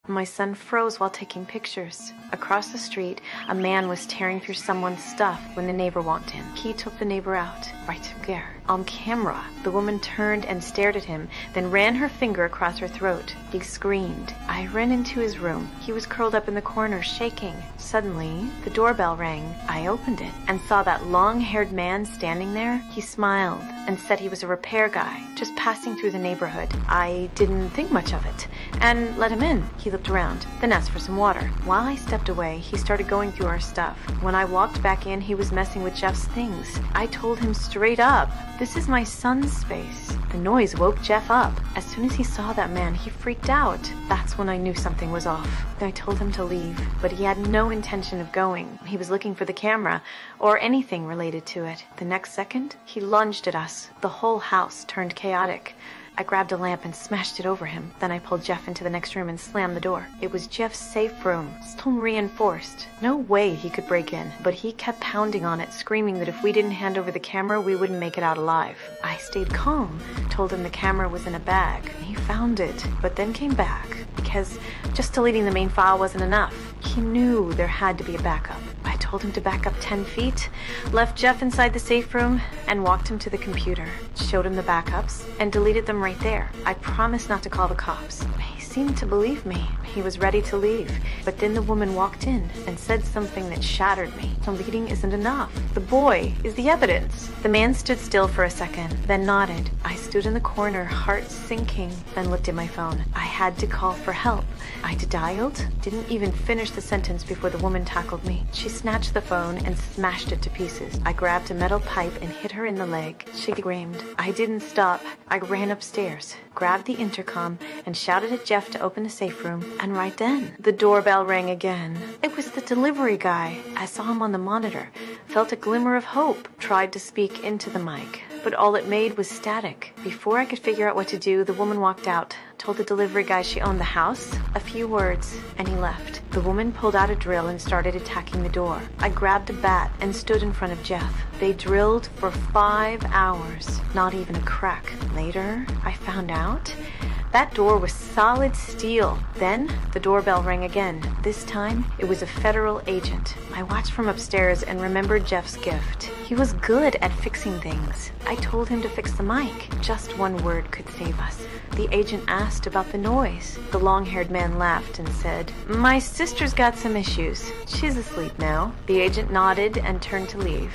My son froze while taking pictures. Across the street, a man was tearing through someone's stuff when the neighbor walked in. He took the neighbor out, right there, on camera. The woman turned and stared at him, then ran her finger across her throat. He screamed. I ran into his room. He was curled up in the corner, shaking. Suddenly, the doorbell rang. I opened it and saw that long-haired man standing there. He smiled and said he was a repair guy, just passing through the neighborhood. I didn't think much of it and let him in. He looked around, then asked for some water. While I stepped away, he started going through our stuff. When I walked back in, he was messing with Jeff's things. I told him straight up, "This is my son's space." The noise woke Jeff up. As soon as he saw that man, he freaked out. That's when I knew something was off. I told him to leave, but he had no intention of going. He was looking for the camera or anything related to it. The next second, he lunged at us. The whole house turned chaotic. I grabbed a lamp and smashed it over him. Then I pulled Jeff into the next room and slammed the door. It was Jeff's safe room, stone reinforced. No way he could break in, but he kept pounding on it, screaming that if we didn't hand over the camera, we wouldn't make it out alive. I stayed calm, told him the camera was in a bag. He found it, but then came back, because just deleting the main file wasn't enough. He knew there had to be a backup. I told him to back up 10 feet, left Jeff inside the safe room, and walked him to the computer. Showed him the backups, and deleted them right there. I promised not to call the cops. He seemed to believe me. He was ready to leave. But then the woman walked in and said something that shattered me. Deleting isn't enough. The boy is the evidence. The man stood still for a second, then nodded. I stood in the corner, heart sinking, then looked at my phone. I had to call for help. I dialed, didn't even finish the sentence before the woman tackled me. She snatched the phone and smashed it to pieces. I grabbed a metal pipe and hit her in the leg. She screamed. I didn't stop. I ran upstairs, grabbed the intercom, and shouted at Jeff to open the safe room. And right then, the doorbell rang again. It was the delivery guy. I saw him on the monitor, felt a glimmer of hope, tried to speak into the mic, but all it made was static. Before I could figure out what to do, the woman walked out, told the delivery guy she owned the house, a few words, and he left. The woman pulled out a drill and started attacking the door. I grabbed a bat and stood in front of Jeff. They drilled for 5 hours, not even a crack. Later, I found out that door was solid steel. Then, the doorbell rang again. This time, it was a federal agent. I watched from upstairs and remembered Jeff's gift. He was good at fixing things. I told him to fix the mic. Just one word could save us. The agent asked about the noise. The long-haired man laughed and said, "My sister's got some issues. She's asleep now." The agent nodded and turned to leave.